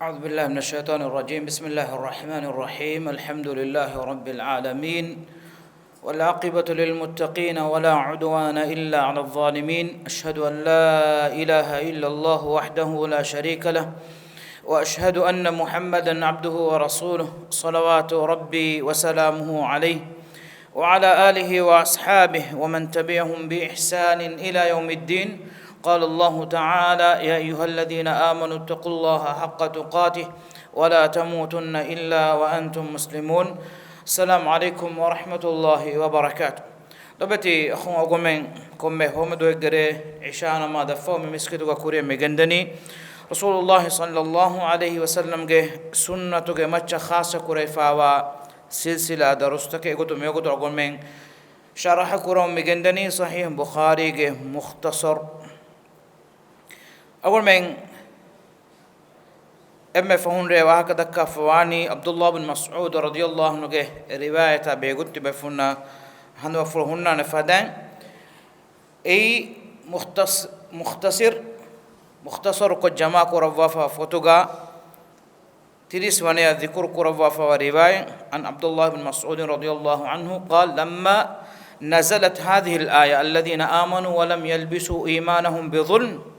أعوذ بالله من الشيطان الرجيم. بسم الله الرحمن الرحيم. الحمد لله رب العالمين، والعاقبة للمتقين ولا عدوان إلا على الظالمين. أشهد أن لا إله إلا الله وحده لا شريك له، وأشهد أن محمدا عبده ورسوله، صلوات ربي وسلامه عليه وعلى آله وأصحابه ومن تبعهم بإحسان إلى يوم الدين. قال الله تعالى: يا أيها الذين آمنوا اتقوا الله حق تقاته ولا تموتن إلا وأنتم مسلمون. السلام عليكم ورحمة الله وبركاته. لبتي أخوة أقومين كم هم دو يجري عشان ما دفعوا من مسكتوا كوري مجندني رسول الله صلى الله عليه وسلم جه سنة جه متش خاصة كوري فاوا سلسلة درستك يقولوا ميقولوا أقومين شرح كورم مجندني صحيح بخاري جه مختصر. أول من أما فهون رواية كذا كفواني عبد الله بن مسعود رضي الله عنه جه رواية بيقول بفنا هنو فرهنا نفدان أي مختصر كجماع كرفافا فتوغا تريس ونيا ذكر كرفافا ورواية عن عبد الله بن مسعود رضي الله عنه قال: لما نزلت هذه الآية الذين آمنوا ولم يلبسوا إيمانهم بظلم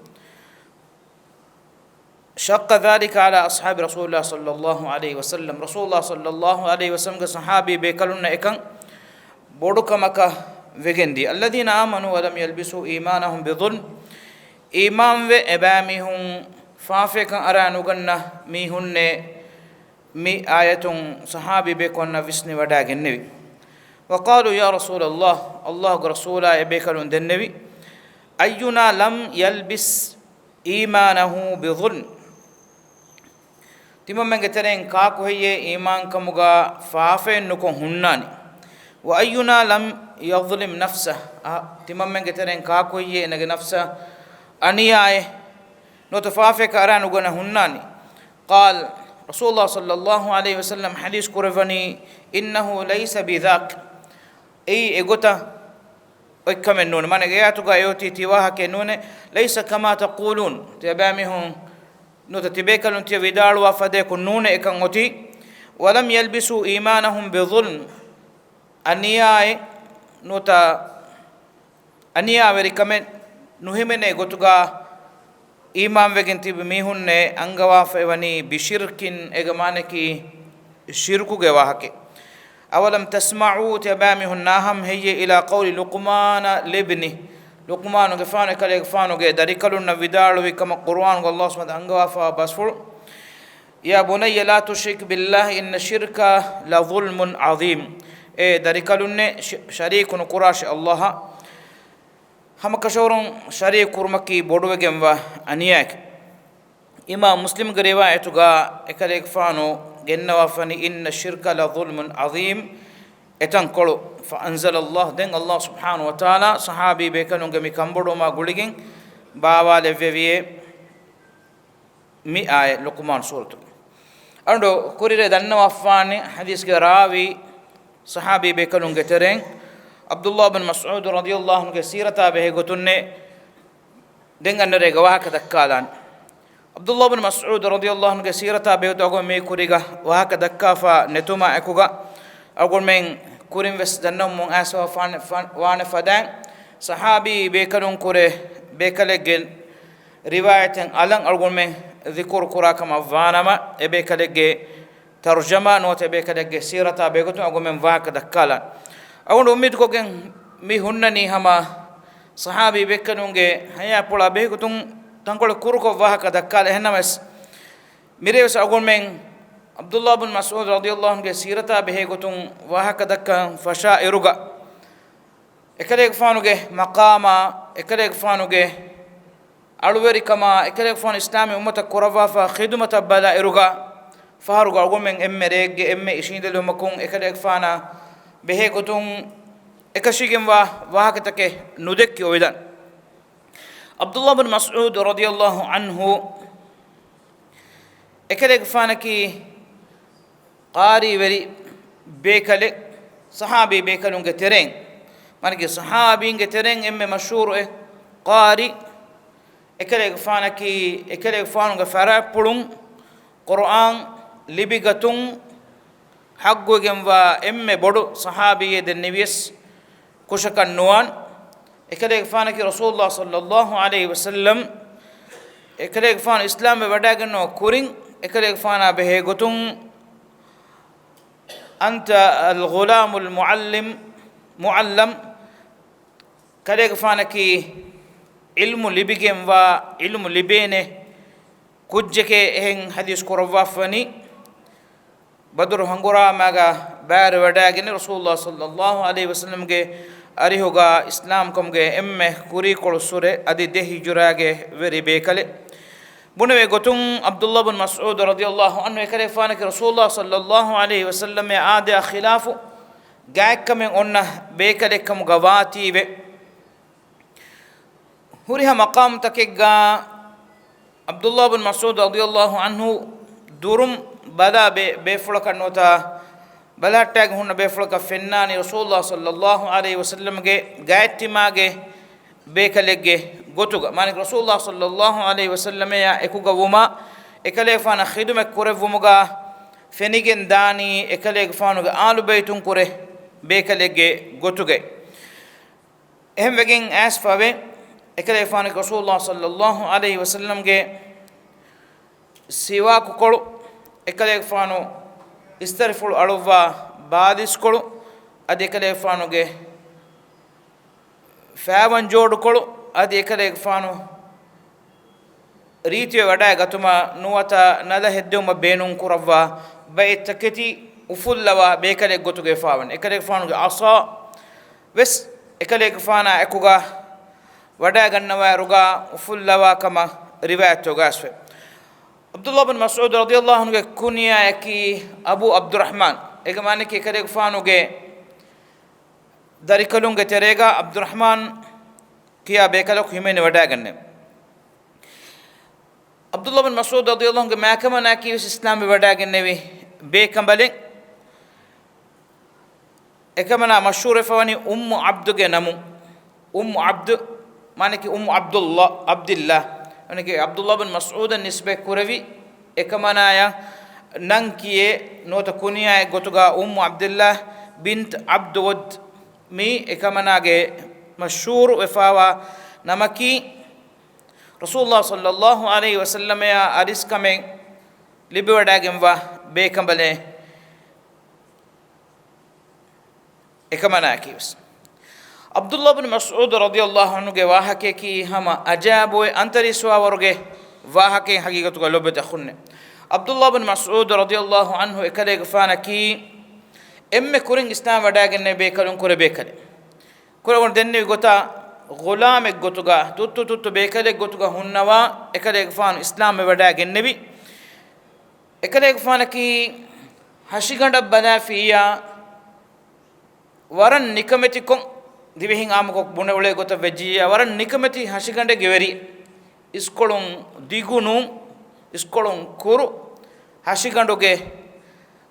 شق ذلك على أصحاب رسول الله صلى الله عليه وسلم. رسول الله صلى الله عليه وسلم صحابي بيكلون إكن بودك مكة وجندي الذين آمنوا ولم يلبسوا إيمانهم بظلم إيمان وإبامهم فافك أرانو جنة ميهن مي آية صحابي بيكون وسني وداع النبي. وقالوا: يا رسول الله رسوله بيكلون النبي أينا لم يلبس إيمانه بظلم تمام من قترين كاكو هي إيمان كمغا فافين نكون هناني. وأينا لم يظلم نفسه تمام من قترين كاكو هي نج نفسه أنياء نتفافك أران وجنا هناني. قال رسول الله صلى الله عليه وسلم حديث كرفني: إنه ليس بذاك أي إغوتا وكمن نون من جياتو غايوتي تيواها كنون ليس كما تقولون تبامهم نتتبكلون تيودال وفديكون نون إكانوتي. ولم يلبسوا إيمانهم بظلم أنياء نوتا أنياء وركمن نهمن إغوتوغا إيمان وجنتي بميهن أنغواف وني بشركين إغمانكي شركو جواهك. أولم تسمعوا تبامه الناهم هي إلى قول لقمان لابنه لقمان غفانه كله غفانه دريكلون ودالو كما قرآن الله سبحانه أنغوافا بسفر: يا بني لا تشرك بالله إن الشرك لظلم عظيم. دريكلون شريك نقراش الله هم كشورون شريك كرمكي بودو جنوا أنياك. إمام مسلم غريوا إتوغا إكله غفانو جنوا فني إن الشرك لظلم عظيم إتنقلوا. فأنزل الله دين الله سبحانه وتعالى صحابي بيكنون جمي كمبرو ما قولين بابا لفيفيه مي آية لقمان سورة أندو كوري دنوا فاني حديث كراوي صحابي بيكنون جترين عبد الله بن مسعود رضي الله عنه سيرته به قتنة دين أن رجوا هكذا كالان. عبد الله بن مسعود رضي الله عنه سيرته به تقول مي كوريجا وهكذا كافا نتوما أكوجا أقول من كورين بس دنهم من أسوا فان فدان صحابي بيكلون كوره بيكلجن رواية ألان أقول من ذكر كورا كما فانما بيكلج ترجمة نوت بيكلج سيرته بيقولون أقول من وهكذا كالان. أقول أميد كوجن مي هنني هما صحابي بيكلون هيا بولا بيقولون تنقل كوركو وهكذا كال هنمس ميريوس أقول من عبد الله بن مسعود رضي الله عنه سيرته به قطن وهكذا كان فشاء رجع إكليك فانوجه مقاما إكليك فانوجه ألووري كما إكليك فان إسلامي أمة كرفا فخدمة بلا رجع فهرجع أقول من رج إشين دلهم كون إكليك فانا به قطن إكشيجم وهكذا كه ندك يويدان. عبد الله بن مسعود رضي الله عنه إكليك فانكي قاري وري بيكالي صحابي بيكالون كترين مانكي صحابي كترين إم مشهور قاري إكليك فانكي إكليك فانو كفارا بلون قرآن لبغتون حقوقهم وإم بدو صحابي النبيس كشك النوان إكليك فانك رسول الله صلى الله عليه وسلم إكليك فان إسلام بداغنو كورين إكليك فانا بهيغتون أنت الغلام معلم كليك فانك علم لبغم وعلم لبينه كجك إهن حديث كروافني بدر هنغورا ماغا بار وداغني رسول الله صلى الله عليه وسلم کے أريهوغا إسلام كم کے إمه كوري كل سورة أدي دهي جراغه وري بيكله بنوي غتون عبد الله بن مسعود رضي الله عنه كره فانك رسول الله صلى الله عليه وسلم عاد خلاف غاك من أنه بيكله كم غواتي به هوريها مقام تكيغا عبد الله بن مسعود رضي الله عنه دورم بدا بفلك نوتا بلا تاگ هن بفلك فناني رسول الله صلى الله عليه وسلم کے گائتی ماگے بيكلگے گوتوگا مانك رسول الله صلى الله عليه وسلم يا اكوگا وما اكلے فانا خدمت کرے ومگا فنیگن دانی اكلے فانوگا آل بیتون کرے بيكلگے گوتوگے اهم وگين اس فاوے اكلے فانك رسول الله صلى الله عليه وسلم کے سیوا کو එකලේ ෆානෝ ඉස්තරිෆුල් අලුවා බාදිස් කොළු අද එකලේ ෆානෝගේ ෆෑවන් ජෝඩු කොළු අද එකලේ ෆානෝ රීතිය වඩා ගතුමා නුවත නද හෙද්දුම බේනුම් කුරවා බයිතකති උෆුල්ලවා බේකලේ ගොතුගේ ෆාවන් එකලේ ෆානෝගේ අසා වෙස් එකලේ ෆානා එකුගා වඩා ගන්නවා රුගා උෆුල්ලවා කම රිවායත් ඔගාස්වේ عبد الله بن مسعود رضي الله عنه كنيا يكي أبو عبد الرحمن إذا ما نكى كريك فانو جه داري كلون جتريجا عبد الرحمن كيا بيكالوك همين وداعن عبد الله بن مسعود رضي الله عنه ما كمان نكى إسلام وداعن نبي بيكمبلين إكمنا مشهور فواني عبد جنمو عبد ما نكى عبد الله أنك عبد الله بن مسعود النسبة كروي إكمانايا نانكيه نوتا كونيا غوتوغا عبد الله بنت عبد ود مي إكماناغي مشهور وفاوا نمكي رسول الله صلى الله عليه وسلم يا أريس كمين لبوداغم وا بيكمبله إكماناكيوس عبد الله بن مسعود رضي الله عنه کے واہکے کی ہم عجاب و انتری سوا ورگے واہکے حقیقت کو لبت خن عبد الله بن مسعود رضي الله عنه اکلے گفانا کی ام کرنگ اسلام وڈاگنے بیکلن کر بیکلے کرون دننے گوتا غلام گوتگا تت بیکلے گوتگا ہنوا اکلے گفان اسلام وڈاگنے بھی اکلے گفانا کی ہشگنڈ بنا فیا ورن نکمتی کو දිවෙහින් ආමකක් බුණවලේ ගොත වෙජ්ජිය වරන් නිකමැති හසිගඬ ගෙවරි ඉස්කොළුන් දිගුණු ඉස්කොළුන් කුරු හසිගඬුගේ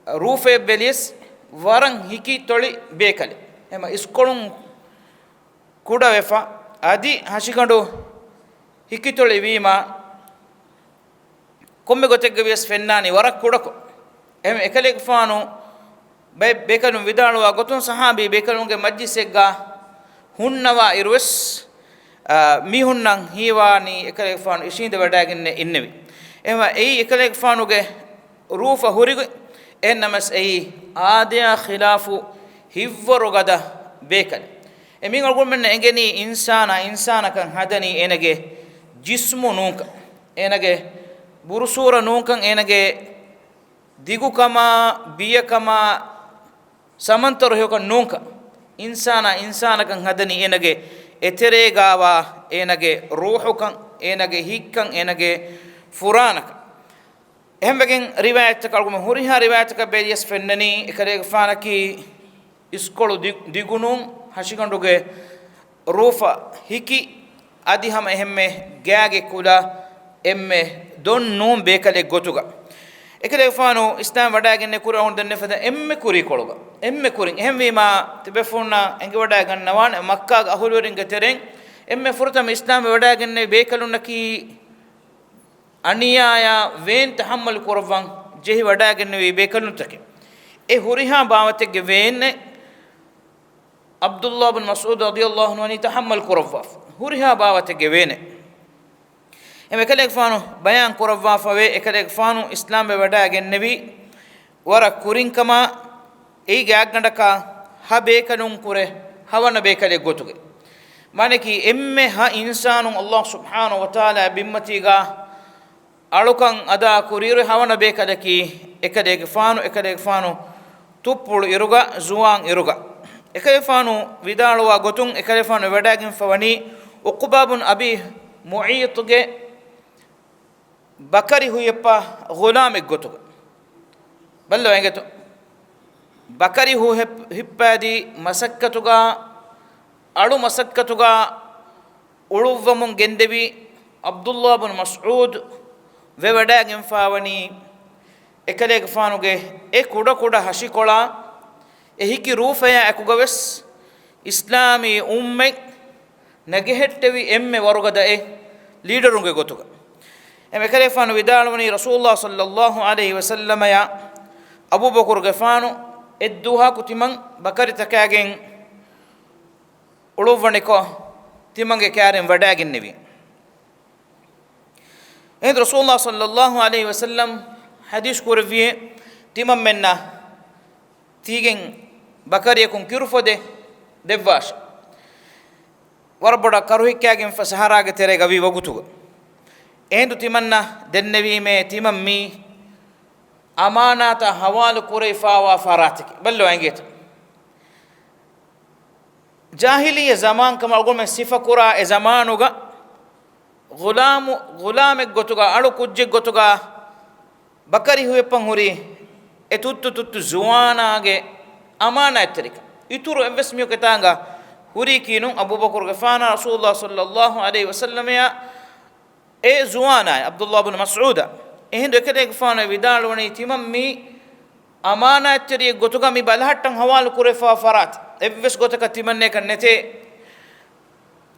රූෆේ බෙලියස් වරන් හිකි තොලි බේකලි එම ඉස්කොළුන් කුඩ වෙෆා আদি හසිගඬු හිකි තොලි වීම කොම්මෙ ගොතෙක් ගෙවියස් ෆෙන්නානි වරක් කුඩකො එම එකලෙක් ෆානු බේකලුන් විදාලවා ගොතුන් සහාබී බේකලුන්ගේ මජ්ජිසෙක්ගා हुन्नवा इरुस मिहुन्नं हीवानी एकलेक फानु इशिंद वडागिन्ने इन्नेवि एमा एई एकलेक फानुगे रूफ हुरिगे एनमस एई आदिया खिलाफु हिव्वरुगदा बेकल एमिंग अल्गुमेन्ने एंगेनी इंसाना kan hadani enage jismu nunka enage burusura nunkan enage digukama biyakama samantaro hokan nunka insana kan hadani enage eteregawa enage ruhukan enage hikkan enage furanak ehmegen riwayat kalgum huriha riwayat ka beyes fennani ekare fanaki iskolu digunum hashiganduge rufa hiki adiham ehme gaage kula emme donnum bekale gotuga ekale fano islam wadaagenne kurawon denne fada emme kuri koluga emme kurin ehmima tibefuna enge wadaagannawan makka ahulurin gateren emme furtam islam wadaagenne bekalunaki අනියාය වේන් තහම්මල් කරවන් ජෙහි වඩාගෙන වේ බේකනුතක ඒ හුරිහා බාවතෙගේ වේන්නේ අබ්දුල්ලාහ් බින් මස්ඌද් රදියල්ලාහු අන්හු අනි තහම්මල් කරවා හුරිහා බාවතෙගේ වේන්නේ එම එකලෙක් ෆානු බයන් කරවා ෆවේ එකලෙක් ෆානු ඉස්ලාම් බේ වඩාගෙන නෙවි වර කුරින්කම ඒ ගෑග්ගඩක හබේකනුන් කුරේ හවන බේකලෙක් ගොතුගේ माने एम्मे हा इंसानु अल्लाह सुब्हानहु व तआला बिम्मतिगा अळुकं अदा कुरीर हवन बेकदकी एकदेगे फानु तुप्पुळु इरुगा जुवां इरुगा एकदे फानु विदाळुवा गोतुं एकदे फानु वडागिन फवनी उक़बा बिन अबी मुईतगे बकरी हुयप्पा गुलाम गोतुगा बल्लो एंगेतो बकरी हु हिप्पादी मसक्कतुगा अळु मसक्कतुगा उळुव्वमुं गेंदेवी अब्दुल्लाह बिन मस्ऊद वे वडागिन फावनी एकलेग फानुगे ए कुड कुड हशिकोळा एहिकि रूफया अकुगवेस इस्लामी उम्मे नगेहेट्टेवी एम्मे वरुगद ए लीडरुंगे गोतुगा एमे कले फानु विदाळवनी रसूलुल्लाह सल्लल्लाहु अलैहि वसल्लम या अबू बकर गफानु एद्दुहा कुतिमं बकरी तकाගෙන් उळुव्वनिको तिमंगे क्यारें वडागिन्नेवी एंद रसूलुल्लाह सल्लल्लाहु अलैहि वसल्लम हदीस कुरविये तिमं मेन्ना तीගෙන් बकरियकुं किरुफोदे देव्वाश वरबड करुहिक्याගෙන් फसहरागे तेरे गवी वगुतुग एंद तिमन्ना देन्नेवी में तिमं मी अमानाता हवाल कुरैफावा फरातिक बल्लो एंगेत जाहिलिया ज़मान कमा अगुल में सिफा कुरा ए ज़मानुगा गुलाम गोतुगा अड़ु कुज्जे गोतुगा बकरी हुए पंगुरी ए तुत्तु जुवानागे अमाना एतरिक इतुरु एवस्मियो केतांगा हुरी कीनु अबू बकर गफाना रसूलुल्लाह सल्लल्लाहु अलैहि वसल्लम या ए जुवाना अब्दुल्लाह बिन मस्ऊद एहिंदु एकदे गफाना विदालवणी तिमम्मी अमाना एतरिय गोतुगा मी बलहट्टं हवाल कुरेफा फरात एवस गोतक तिमन्ने कन्नेते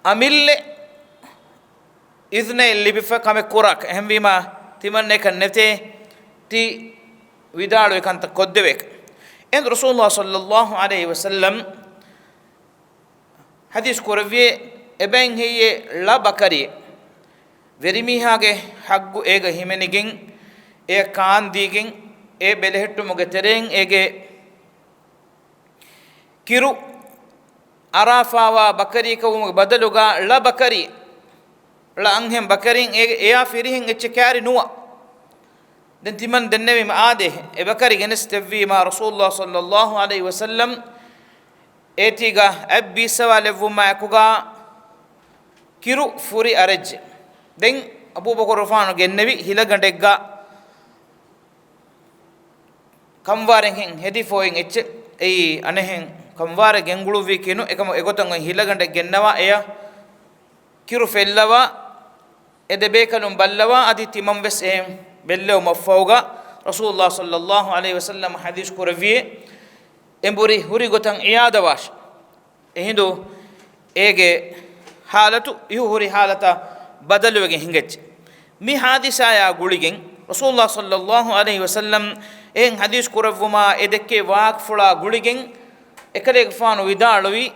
अमिल्ले इज़ने लिबिफ कमे कुराक अहमवीमा तिमन्ने कन्नेते ति विदालो एकांत कोद्देवेक एंद रसूलुल्लाह सल्लल्लाहु अलैहि वसल्लम हदीस कुरविये एबें हिये ला बकरी वेरिमीहागे हग्गु एग हिमेनिगिं ए कान दीगिं ए बेलेहेट्टु मुगे तेरें एगे किरु अराफावा बकरी को बदलुगा ला बकरी ला अंगें बकरी एया फिरिहिं एच्चे क्यारी नुआ den timan dennevi ma ade e bakari genestevi ma rasulullah sallallahu alaihi wasallam etiga abbi sawale vuma kuga kiru furi arejje den abu bakar rafano gennevi hilagandegga kamwaren hen hedi foin etche ei anehen kamware gengulu vi kinu ekam egotan hilagande gennawa eya kiru fellawa ede bekalum ballawa adi timam wes em bellew mafawga rasulullah sallallahu alaihi wasallam hadis kuravie emburi huri gotan iyada wash ehindu ege halatu ihu huri halata badaluwege hingech mi hadisa ya guligen rasulullah sallallahu alaihi wasallam en hadis kuravuma edekke waaq fula guligen ekale gfanu vidalwi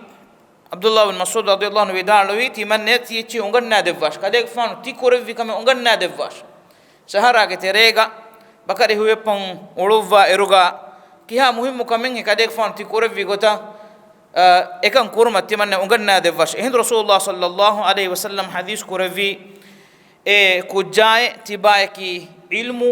abdullah bin mas'ud radiyallahu anhu vidalwi timanne tichi unganna devwash kale gfanu ti kuravvi kame unganna devwash सहारागे तेरेगा बकरी हुए पं उड़ुवा एरुगा किहा मुहिम कमें कदेक फान ति कोरवी गोता एकं कुरमत तिमन्ने उगन्ना देवश हिंद रसूलुल्लाह सल्लल्लाहु अलैहि वसल्लम हदीस कोरवी ए कुजाए तिबाए की इल्मु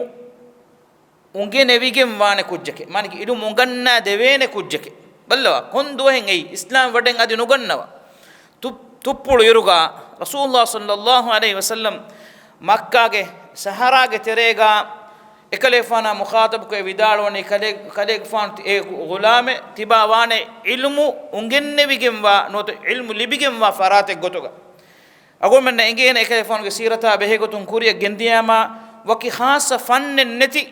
उंगे नेविगेम वाने कुज्जके माने की इल्मु उगन्ना देवेने कुज्जके बल्लवा कोंदो हेंगई इस्लाम वडें अदि नुगन्नवा तुप्पुळु एरुगा रसूलुल्लाह सल्लल्लाहु अलैहि वसल्लम मक्का के सहारा के तेरेगा एकले फाना मुखातब को विदालवनी कले फान एक गुलाम तिबावाने इल्मु उंगेन्ने बिगेमवा नोत इल्मु लिबिगेमवा फराते गोतोगा अगो मन इंगेने एकले फान के सीरता बेहे गोतुं कुरिया गेंदियामा वकी खास फन नेति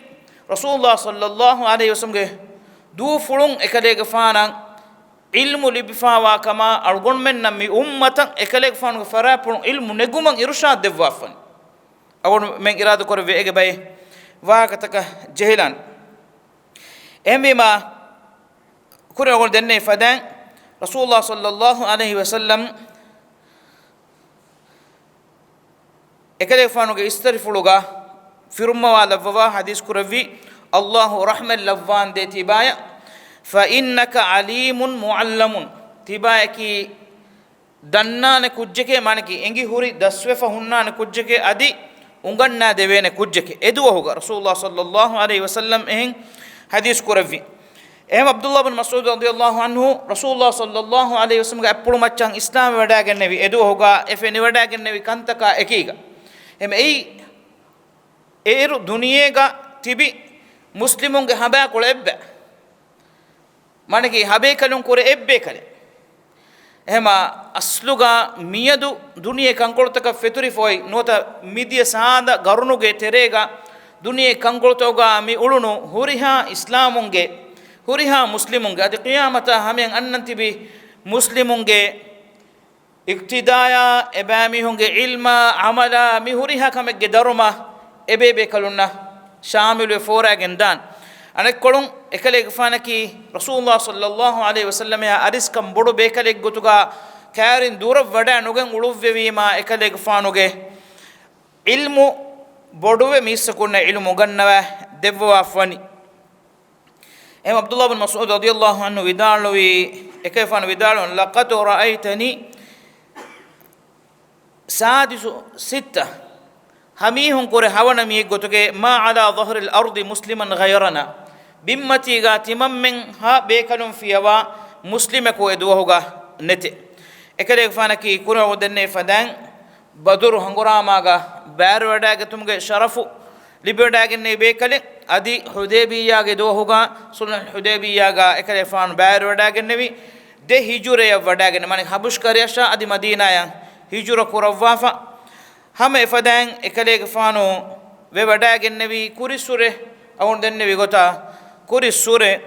रसूलुल्लाह सल्लल्लाहु अलैहि वसल्लम के दू फुलुं एकले के फाना इल्मु लिबिफावा कमा अगोन men nammi ummatan ekale फान के फरा पुलुं इल्मु नेगुमं इरशाद देवाफन أقول من إرادة كور في إجابة واقتك جهلان أمي ما كنا أقول دني فدان رسول الله صلى الله عليه وسلم إكلي فانوك استرفلوغا فرما والفوا حديث كرفي الله رحمة لفان دي تبايا فإنك عليم معلم تبايا دنان كجكي مانكي انجي هوري دسوه فهنان كجكي ادي unganna devene kujjeke edu hoga rasulullah sallallahu alaihi wasallam ehin hadis kuravi ehm abdullah ibn mas'ud radiyallahu anhu rasulullah sallallahu alaihi wasallam ga appulu maccan islam wada gennevi edu hoga efeni wada gennevi kantaka ekiga em ei eru duniyega tibi muslimunge haba kole ebbe maneki habe kalun kore ebbe kale ehma asluga miyadu duniye kankoltaka feturi foi nota midiya saada garunuge terega duniye kankoltoga mi ulunu huriha islamunge huriha muslimunge adi qiyamata hamen annantibi muslimunge iktidaya ebami hunge ilma amala mi huriha kamegge daruma ebebe kalunna shamilu fora gendan anek kolun ekale gfanaki rasulullah sallallahu alaihi wasallam ya aris kam bodu bekale gotuga kaarin dura wada nugen uluvvevima ekale gfanuge ilmu boduwe misakuna ilmu gannawa devwa fani em abdullah ibn mas'ud radiyallahu anhu vidalwi ekefan vidalun laqad ra'aytani sadisu sitta hamihun kore hawana mi gotuge ma ala dhahri al-ardi musliman ghayrana bimmati ga timammen ha bekalun fiyawa muslime ko edu hoga nete ekale fanaki kuno denne fadan badur hangurama ga bar wada ga tumge sharafu libeda ge ne bekale adi hudaybiya ge do hoga sulh hudaybiya ga ekale fan bar wada ge nevi de hijure ya wada ge mane habush kariyasha adi madina ya hijura kurawafa hame fadan ekale ge fano we wada ge nevi kurisure awon denne vi gota kuri sure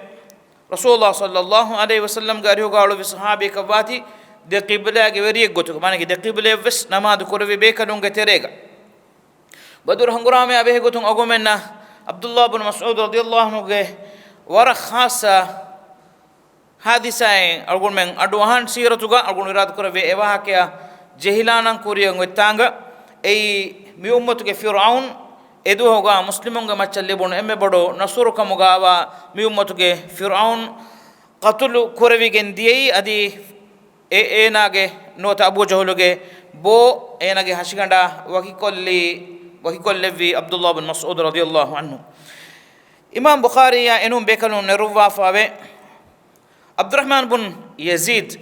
rasulullah sallallahu alaihi wasallam gari hogalu bi sahabi kawati de qibla ge weri gotu manaki de qibla ves namaz korwe be kadunga terega badur hangurame abe gotun agomenna abdullah ibn mas'ud radiyallahu anhu ge wara khasa hadisai argumen adwahan siratuga argun irad korwe ewa hakya jehilanan kuriyan wetanga ei mi ummatu ge fir'aun edu hoga muslimunga machalle bon emme bodo nasuru kamugawa mi ummatuge fir'aun qatl korevigen diyei adi enage nota abu jahluge bo enage hashiganda wakikollevi abdullah ibn mas'ud radiyallahu anhu imam bukhari ya enum bekalun neruwa fawe abdurrahman ibn yazid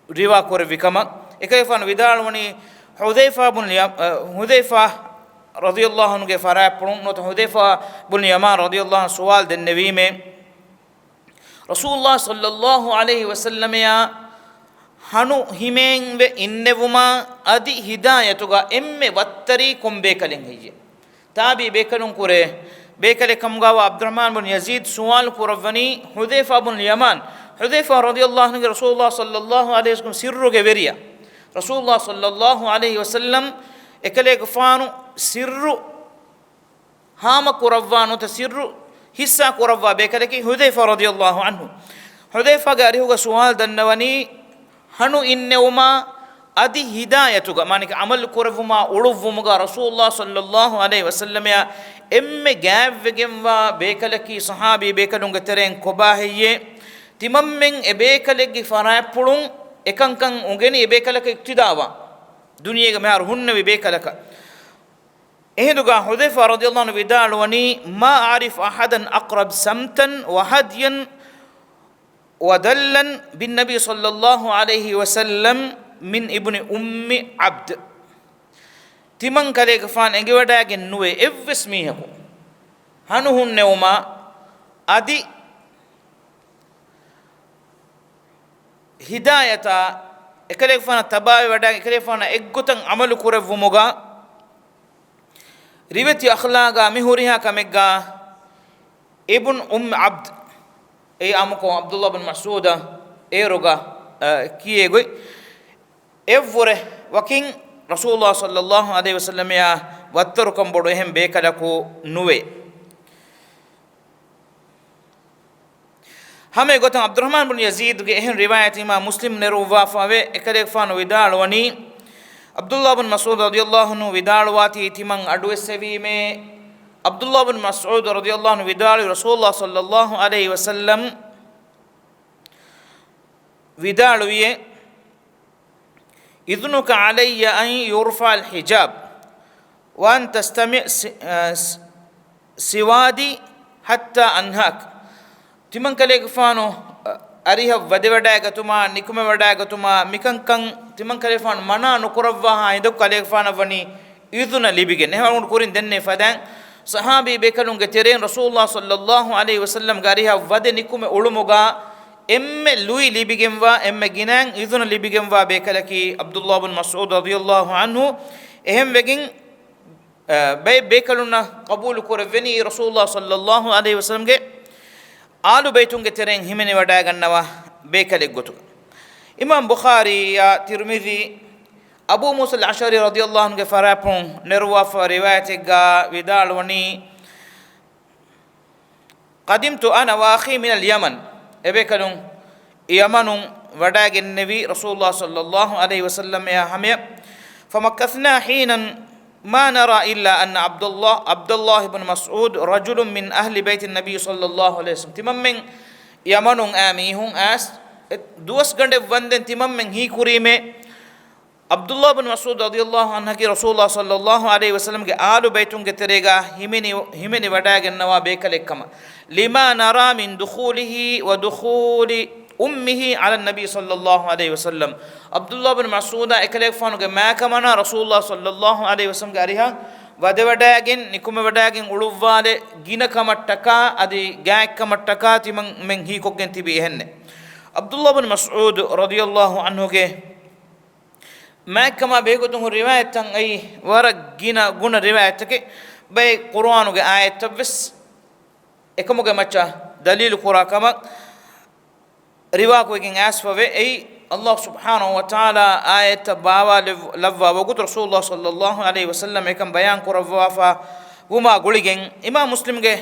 riwa korevi kama ekayfan vidalwani hudhayfa رضي الله عنه کے فرائے پڑھوں نو تو حذیفہ بن یمان رضی اللہ عنہ سوال دن نبی میں رسول اللہ صلی اللہ علیہ وسلم یا ہنو ہمیں و انوما ادی ہدایتگا امی وطری کم بیکلیں گئی تابی بیکلوں کرے بیکلے کمگا و عبدالرحمن بن یزید سوال کرونی حذیفہ بن یمان حذیفہ رضی اللہ عنہ رسول اللہ صلی اللہ علیہ وسلم سر کے وریا رسول اللہ صلی اللہ علیہ وسلم ekale gfanu sirru hama kurawwanu ta sirru hissa kurawwa bekale ki hudayfa radiyallahu anhu hudayfa gari hoga sual dannawani hanu innewma adi hidayatuga manik amal kurawuma uluvumuga rasulullah sallallahu alaihi wasallam ya emme gavvegemwa bekale ki sahabi bekalunga teren kobahiye timammen e bekale gi farapulun ekankan ungeni e bekale ke iktidawa दुनिया में हुन्न भी बेकलक एहदुगा हुदैफा रदियल्लाहु अन्हु विदालवनी मा आरिफ अहदन अक़रब समतन व हदियन व दल्लन बिन नबी सल्लल्लाहु अलैहि वसल्लम मिन इब्न उम्मी अब्द तिमन कले गफान एंगेवडागे नुवे एव्वस मीहको हनु हुन्ने उमा अदि हिदायता ekale fana tabawi wada ekale fana eggutan amalu kurevumuga riveti akhlaga mihuriha kamegga ibn abd e amuko abdullah ibn mas'ud eroga kiye goy evore wakin rasulullah sallallahu alaihi wasallam ya wattaru kambodo ehem bekala ko nuwe hame gotan Abdurrahman ibn Yazid ge ehem riwayat imam Muslim neruwa fawe ekale fano vidal wani Abdullah ibn Mas'ud radiyallahu anhu vidal wati timan adu sevime Abdullah ibn Mas'ud radiyallahu anhu vidal Rasulullah sallallahu alaihi wasallam vidal wiye idnuka alayya an yurfa al-hijab wa an tastami' siwadi hatta anhak timan kale fano ariha wade wadagatuma nikume wadagatuma mikankan timan kale fano mana nukurawwa ha indu kale fano wani iduna libigen ehun kurin denne fadan sahabi bekalunge tereen Rasulullah sallallahu alaihi wasallam gariha wade nikume ulumuga emme lui libigenwa emme ginan iduna libigenwa bekalaki Abdullah ibn Mas'ud radiyallahu anhu ehem wegin bekaluna qabul kurveni Rasulullah sallallahu alaihi wasallam ge आलू बैठूंगे तेरे हिमने वड़ा गन्नवा बेकले गुतु इमाम बुखारी या तिरमिज़ी अबू मूसा अल-अशअरी रज़ियल्लाहु अन्हु के फरापुं निर्वाफ रिवायत गा विदाल वनी قدمت أنا وأخي من اليمن एबेकलुं यमनुं वड़ा गिन्नवी रसूलुल्लाह सल्लल्लाहु अलैहि वसल्लम या हमें فمكثنا حينا ما نرى إلا أن عبد الله بن مسعود رجل من أهل بيت النبي صلى الله عليه وسلم تمامن يمنون آميهم أس دوس غند وندن تمامن هي كريمة عبد الله بن مسعود رضي الله عنه كي رسول الله صلى الله عليه وسلم के आलू बैठूं के तेरेगा हिमेनी वडाग नवा बेकलेकमा लिमा नरा मिन दुखूलिही व दुखूली उम्मिही अला नबी सल्लल्लाहु अलैहि वसल्लम अब्दुल्लाह बिन मसूद एकलेक फानु के मैकमना रसूलुल्लाह सल्लल्लाहु अलैहि वसल्लम के अरिहा वदे वडागिन निकुमे वडागिन उळुवाले गिनकमट्टका अदि गायकमट्टका तिमं men hi kogen tibi henne Abdullah बिन मसूद रदियल्लाहु अन्हु के मैकमा बेगो तुम रिवायत तंग आई वर गिना गुण रिवायत के बे कुरान के आयत तबस एकमो के मच्चा दलील कुरान कमा रिवा को गिन आसफवे ऐ अल्लाह सुब्हानहु व तआला आयत बावा लव्वा वगुत रसूलुल्लाह सल्लल्लाहु अलैहि वसल्लम एकम बयान कुरवा फा वमा गुलिगें इमाम मुस्लिम के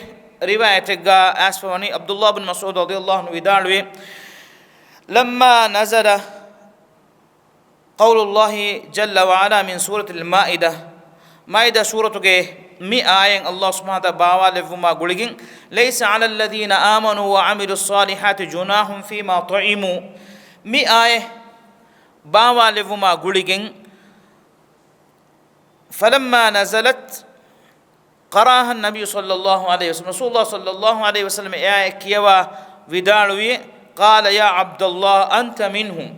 रिवायत गा आसफवनी अब्दुल्लाह बिन मसूद रदियल्लाहु अन्हु विदालवे लम्मा नज़ल قول الله جل وعلا من سورة المائدة مائدة سورة के मी आयें अल्लाह सुब्हानहु व तआला बावा लवमा गुलिगिन लैस अला الذين آمنوا وعملوا الصالحات जुनाह फीमा तुइमु मी आये बावा लवमा गुलिगिन फलम्मा नज़लत قراها النبي صلى الله عليه وسلم رسول الله صلى الله عليه وسلم आये कियावा विदालुए قال يا عبد الله أنت منهم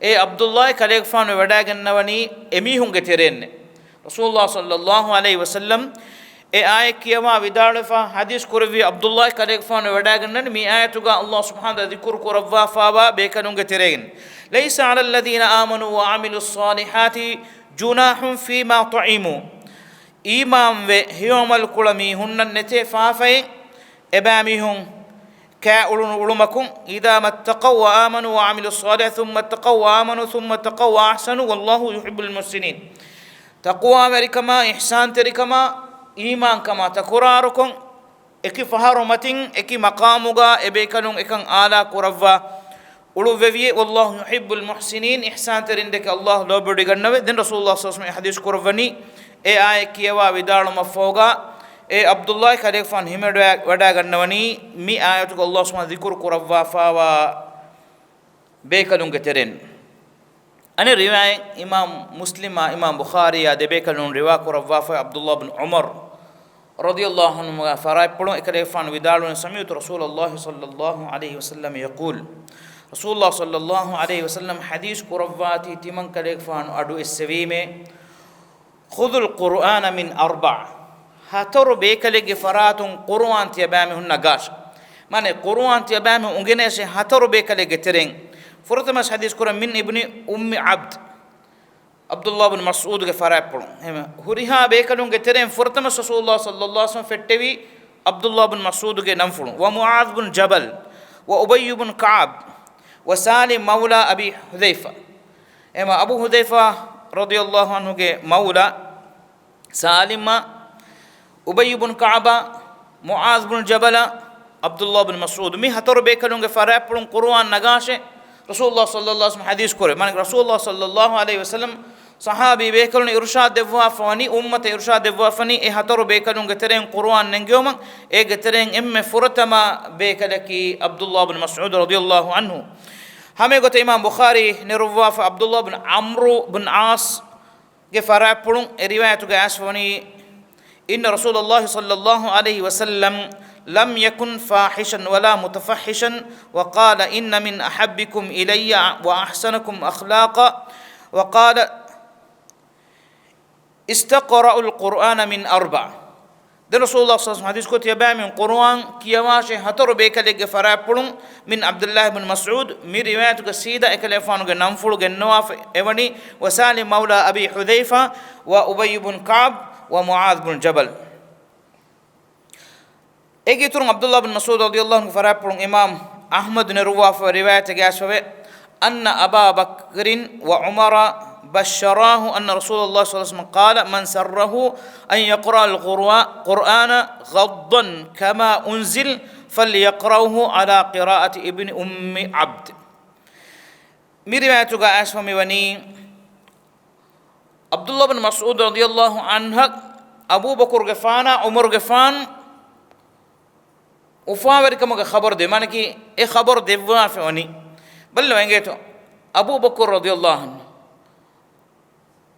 ए अब्दुल्लाह कलेग फान वडागन्नवनी एमीहुंगे तेरेन्ने रसूलुल्लाह सल्लल्लाहु अलैहि वसल्लम ए आय कियमा विदालफा हदीस कुरवी अब्दुल्लाह कलेग फान वडागन्नन मी आयतुगा अल्लाह सुब्हानहु व तआला जिक्र कुरवा फावा बेकनुंगे तेरेगन लैस अला الذين آمنوا وعملوا الصالحات जुनाह फीमा तुइमु ईमान वे हियमल कुलमी हुन्नन नेते फाफे एबामीहुं كأولمكم إذا ما اتقوا وآمنوا وعملوا الصالحات ثم اتقوا وآمنوا ثم اتقوا وأحسنوا والله يحب المحسنين تقوى أمريكما إحسان تريكما إيمان كما تكراركم إكي فهرمتين إكي مقاموغا إبيكالون إكان آلا كرفا أولوفيفي والله يحب المحسنين إحسان تريندك الله لو بدغنوي دين رسول الله صلى الله عليه وسلم حديث كرفني إي آي كيوا ودار مفوغا ए अब्दुल्लाह कलेग फान हिमे वडा गन्नवनी मी आयत को अल्लाह सुब्हानहु जिक्र कुरवा फावा बेकलुंगे तेरेन अने रिवाय इमाम मुस्लिम इमाम बुखारी या बेकलुन रिवा कुरवा फा अब्दुल्लाह बिन उमर रदियल्लाहु अन्हु फराय पड़ो एकले फान विदालुन समीत रसूलुल्लाह सल्लल्लाहु अलैहि वसल्लम यकूल रसूलुल्लाह सल्लल्लाहु अलैहि वसल्लम हदीस कुरवा थी तिमन कलेग फान अडु इसवी में खुदुल कुरआन मिन अर्बा हतरो बेकलेगे फरातुं कुरआन तियाबामी हुन्ना गाश माने कुरआन तियाबामी उंगने से हतरो बेकलेगे तेरें फुरतमस हदीस कुर मिन इब्न उम्मी अब्द अब्दुल्लाह बिन मसूद के फराय पड़ो हुरिहा बेकलुंगे तेरें फुरतमस रसूलुल्लाह सल्लल्लाहु अलैहि वसल्लम फेट्टेवी अब्दुल्लाह बिन मसूद के नाम फुड़ो व मुआज़ बिन जबल व उबय बिन कअब व सालिम मौला अबी हुदैफा एमा अबू हुदैफा रदियल्लाहु अन्हु के मौला سالم أبي بن كعب معاذ بن جبل عبد الله بن مسعود مي هتر بيكلون فرابلون قرآن نجاشة رسول الله صلى الله عليه وسلم حديث كره مانك رسول الله صلى الله عليه وسلم صحابي بيكلون إرشاد دفوا فني أمة إرشاد دفوا فني هتر بيكلون قترين قرآن نجوم قترين إم فرتما بيكلكي عبد الله بن مسعود رضي الله عنه همه قت إمام بخاري نروى عبد الله بن عمرو بن عاص فرابلون رواية جاس فني إن رسول الله صلى الله عليه وسلم لم يكن فاحشا ولا متفحشا وقال إن من أحبكم إلي وأحسنكم أخلاقا وقال استقرأوا القرآن من أربع ده رسول الله صلى الله عليه وسلم حديث كنت يبع من قرآن كيواش هتر بيكالك فرابلون من عبد الله بن مسعود من رواية سيدة إكلفانو ننفل جنواف إبني وسالم مولى أبي حذيفة وأبي بن كعب ومعاذ بن جبل اجيتون عبد الله بن مسعود رضي الله عنه فرابلون إمام أحمد نروى في رواية جاسوه أن أبا بكر وعمر بشراه أن رسول الله صلى الله عليه وسلم قال من سره أن يقرأ القرآن غضا كما أنزل فليقرأه على قراءة ابن أم عبد مريماتك أسفمي وني عبد الله بن مسعود رضي الله عنه أبو بكر غفانا عمر غفان وفاور كما خبر دي معنى كي إيه خبر دي وني بل لو انجيتو أبو بكر رضي الله عنه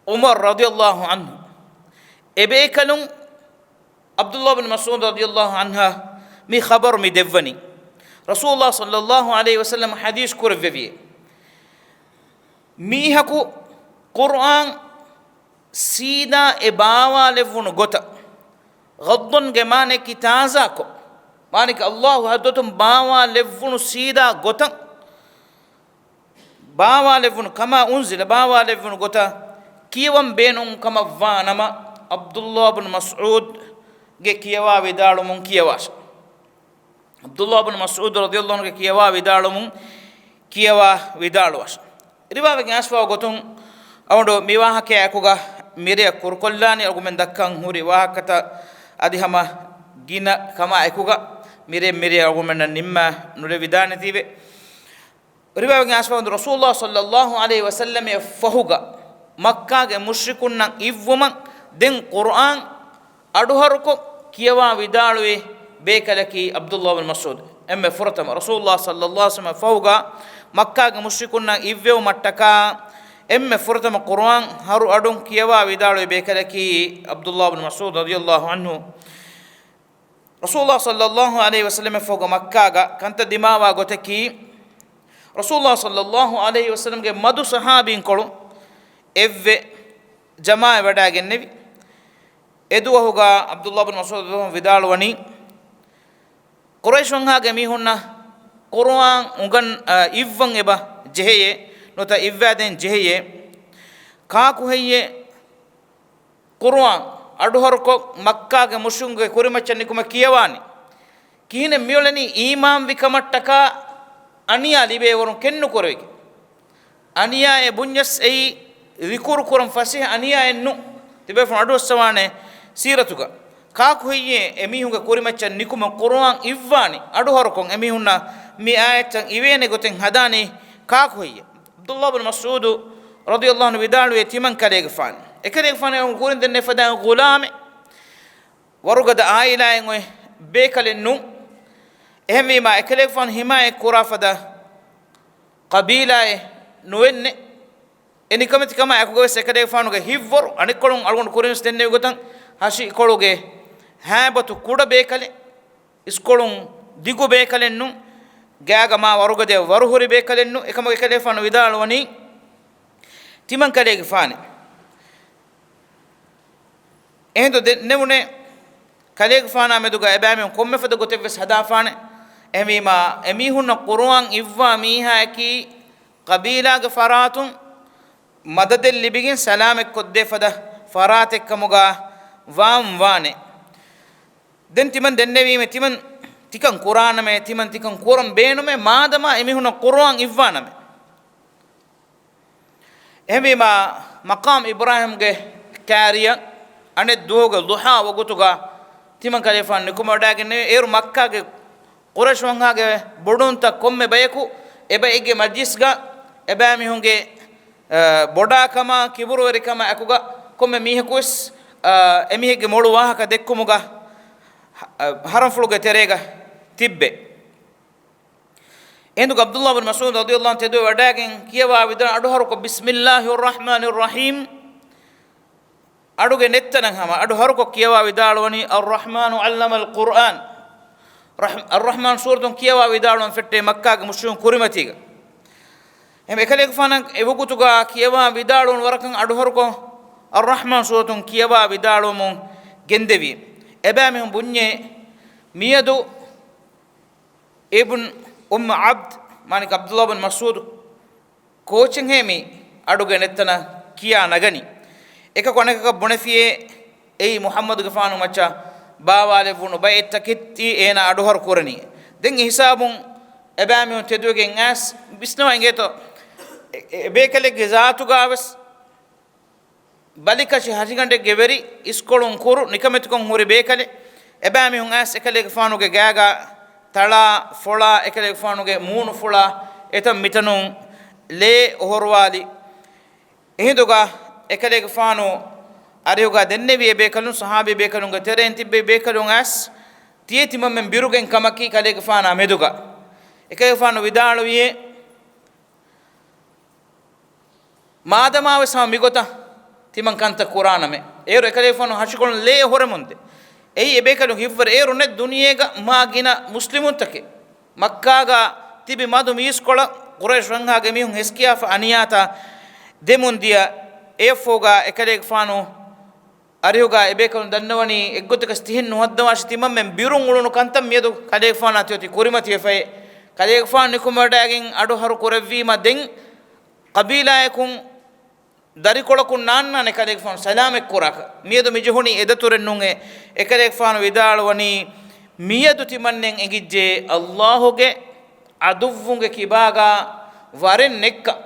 عمر رضي الله عنه إبيكلون عبد الله بن مسعود رضي الله عنه مي خبر مي دفني رسول الله صلى الله عليه وسلم حديث كرفي مي هكو قرآن سيدا إباوا لفون غوتا غضن جمانه كي تازاكو مانك الله هدوتم باوا لفون سيدا غوتا باوا لفون كما أنزل باوا لفون غوتا كيوم بينهم كما فانما عبد الله بن مسعود كيوا ودارو من كيواش عبد الله بن مسعود رضي الله عنه كيوا ودارو من كيوا ودارواش ربا بغاسوا غوتون awdo mi waha ke akuga mire kurkollani argumen dakkan huri waha kata adi hama gina kama akuga mire argumen nimma nure vidane tibe riba ngi asfa rasulullah sallallahu alaihi wasallam fahuga makka ge mushrikun nan ivvuma den qur'an adu haruko kiyawa vidaluwe bekalaki abdullah bin mas'ud emme furatam rasulullah sallallahu alaihi wasallam fahuga makka ge mushrikun nan ivvew mattaka emme furtama qur'an haru adun kiyawa vidaluwe bekalaki abdullah bin mas'ud radiyallahu anhu rasulullah sallallahu alaihi wasallam fahuga makka ga kanta dimawa goteki rasulullah sallallahu alaihi wasallam ge madu sahabin kolu evve jamaa wadagen nevi eduwahuga abdullah bin mas'ud vidalwani quraish wanga ge mihunna qur'an ungan ivvan eba jeheye nota ivvaden jeheye kaaku heye qur'an aduharko makka ge mushunge kurimachanni kuma kiyawani kihine mioleni iman vikamattaka aniya libe worun kennu korwege aniya e bunjas ei rikur kuram fasih aniya ennu tibe fon adu sawane siratuga kaaku heye emihunge kurimachan nikuma qur'an ivvani aduharko emihunna mi ayatan iwene goten hadani kaaku heye abdullah bin mas'ud radiyallahu anhu vidalu yatiman kalege fan ekale fan on kurin denne fadan gulame warugada aila en bekale nu ehmi ma ekale fan himaye kurafada qabila nuwenne eni kamati kama akugo sekade fanuge hivvor anikolun algon kurin denne gotan hashi koluge habatu kuda bekale iskolun digu bekale nu gaga ma warugade waruhuri bekalen nu ekama ekale fanu vidalwani timan kalege fane endo nevune kalege fana meduga ebame komme fada goteves hada fane emima emihunna qur'an ivva miha ki qabila ge faratun madadel libigin salamek kodde fada faratek kamuga vam wane den timan dennevi me timan tikan qur'an me timan tikan quran beenu me madama emihuna qur'an ivwana me emima maqam ibrahim ge kariya ane duhoga duha wagutuga timan kalefan nikuma wadaagenne eru makkage quraish wangage bodunta komme bayeku eba ege majlisga eba mi hunge boda kama kiburu weri kama akuga komme mihekus emihege molu wahaka dekkumuga haram fuluge terega tibbe endu Abdullah bin Mas'ud radhiyallahu anhu tedu wadagen kiyawa vidan adu haruko bismillahir rahmanir rahim aduge nettanan hama adu haruko kiyawa vidalwani ar-rahmanu allama al-quran ar-rahman suratun kiyawa vidalwan fette makka ge mushrimun kurimatiga em ekale fanan evugutuga kiyawa vidalwan warakan adu haruko ar-rahman suratun kiyawa vidalwum gendevi ebami bunye miyadu ibn abd manik Abdullah bin Mas'ud coaching hemi aduge nettana kiya nagani eka koneka bonefiye ei Muhammad gafanu macha baawale vunu bay takitti ena adu har korani den hisabun ebami teduge ngas bisnawa ngeto bekale gezatu gawas balikashi hajigande geveri iskolun kuru nikametukon huri bekale ebami ngas ekale gafanu ge gaga tala fola ekale fanuge moonu fola etam mitanun le horwali ehinduga ekale fanu ariuga dennevi be kalun sahabi be kalun tere tibbe be kalun as tieti mammen birugen kamaki kale fana meduga ekale fanu vidaluye madamawe sam migota timan kanta qur'aname eru ekale fanu hashikon le horemunde ei ebekalu hivver erune duniyega magina muslimun take makkaga tibi madu miskola quraish rangage mihun heskiya fa aniyata demundia efoga ekale fanu ariuga ebekalu dannawani eggotika stihin nuhaddamash timam men birun ulunu kantam medu kale fana tioti kurimati efai kale fanu nikumadagen adu haru korevvi ma den qabila ekun darikolaku nanna ne kadek fon salamek kuraka miyedu mijuhuni edaturen nunge ekarek fon vidalwani miyedu timannen egijje Allahuge aduvunge kibaga waren nekka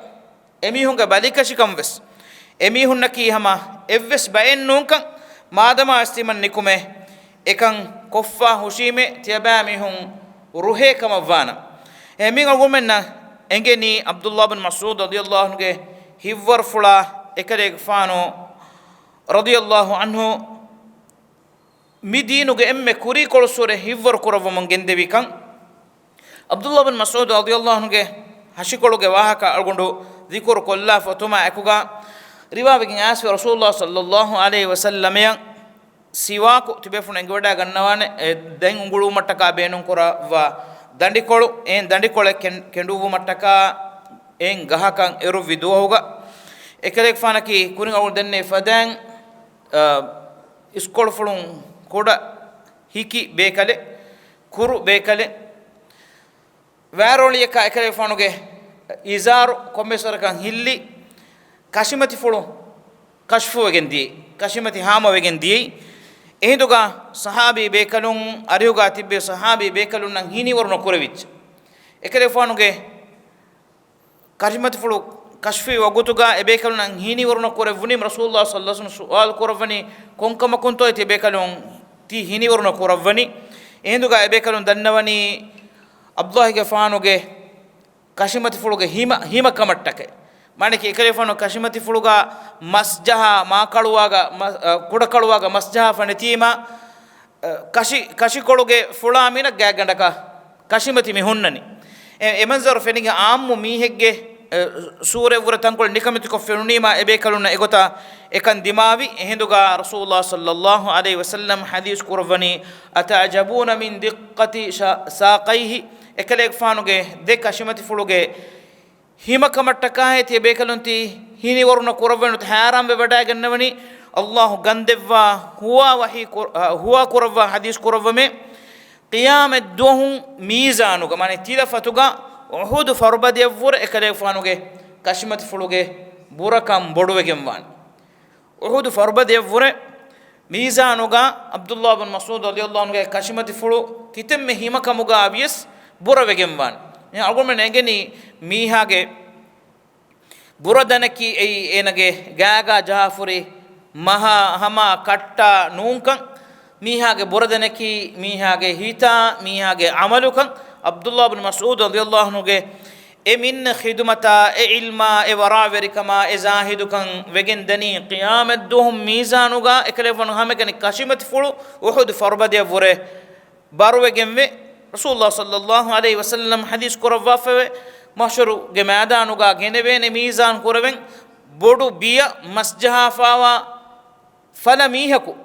emihunge balikashikam ves emihunna ki hama evves baen nunkan madama astiman nikume ekan koffa hushime tiaba mihun ruhe kamavana eminga gumenna engeni Abdullah bin Mas'ud radhiyallahu anhu ge hivwar fula ekale fano radiyallahu anhu midinu ge emme kuri kolsore hivwar kuravu mangendevi kan Abdullah bin Mas'ud radiyallahu anhu ge hashikolu ge wahaka algondu zikr kolla fatuma akuga riwayatkin asfi Rasulullah sallallahu alaihi wasallam ya siwaku tibefun engwada gannawane den ungulu mattaka beenun kurawa dandikolu en dandikole kenduvu mattaka en gahakan eru viduhoga ekelek fanaki kuring awul denne fadan iskol fulun koda hiki bekale kuru bekale waroli eka ekelek fanuge izar komesar kan hilli kashimati fulu kashfu wegendi kashimati hama wegendi ehiduga sahabi bekalun ariuga tibbe sahabi bekalun nan hini warno korevich ekelek fanuge kashimati fulu kashfi wagutuga ebekalun nan hini warno korevuni Rasulullah sallallahu alaihi wasallam sual koravani konkama kunto ete bekalun ti hini warno koravani ehiduga ebekalun dannawani Abdullah ge fanuge kashimati fuluge hima kamattake maniki ekale fanu kashimati fuluga masjaha makaluwaga kudakaluwaga masjaha fanetima kashi koluge fulamina gagandaka kashimati mihunnani emanzar feniga ammu mihegge sure vura tankol nikamiti ko fenunima ebekaluna egota ekan dimavi ehinduga Rasulullah sallallahu alaihi wasallam hadith kurvani atajabuna min diqqati saqaihi ekale fanuge de kashimati fuluge hima kamattaka heti ebekalunti hini waruna kurvanu haram be bada gannawani Allah gandevva huwa kurva hadith kurvame qiyam ad-duhum mizanuga mane tilafatuga uhud farbad yavur ekale fanuge kashimati fuluge burakam boduwegen wan uhud farbad yavur mizanuga Abdullah bin Mas'ud radiyallahu anhu kashimati fulu kitemme himakamuga abies burawegen wan ne argumen engeni mihage buradanaki ei enage gaga jafuri maha hama katta nunkan mihage buradaneki mihage hita mihage amalukan Abdullah ibn Mas'ud radiyallahu anhu ge emin khidmata e ilma e waraverikama e zahidukan wegen dani qiyamat duhum mizanuga ekelefon hamekani kashimat fulu uhud farbadiya vore barwegenve Rasulullah sallallahu alaihi wasallam hadis korawafwe mahshuru ge maidanuga genevene mizan koraven bodu biya masjaha fawa fala mihaku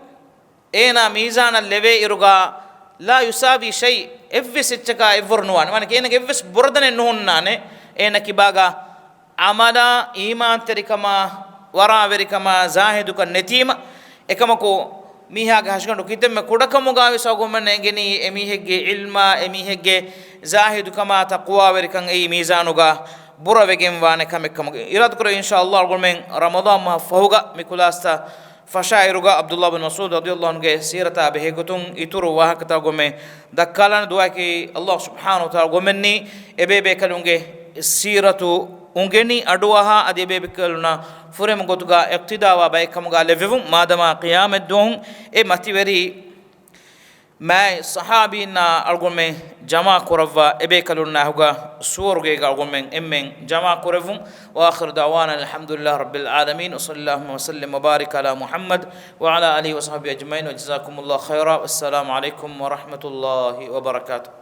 ena mizan leve iruga la yusabi shay evvis echka evvornuwan man kene evvis burdane nuhunnane ena kibaga amala iman terikama wara verikama zahiduka netima ekamako miha ga hashgandu kitemme kudakamu gawi sagomane geni emihegge ilma emihegge zahidukama taqwa verikan ei mizanuga bura vegen wane kamekkam irad kore inshallah gulmen ramadan ma fahuga mikulasta fashairuga Abdullah bin Mas'ud radiyallahu anhu ge sirata behegutun ituru wahakata gome dakkalan duwa ki Allah subhanahu wa ta'ala gomenni ebebe kalunge siratu ungeni aduwaha adi ebebe kaluna furem gotuga iqtidawa baykamuga levevum madama qiyamet duhun e mativeri mai sahabina argume jama koravva ebe kalunna huga surge argume emmen jama koravum wa akhir da'wana alhamdulillah rabbil alamin wa sallallahu wa sallim wa barik ala Muhammad wa ala alihi wa sahbihi ajma'in wa jazakumullahu khaira wassalamu alaikum wa rahmatullahi wa barakatuh.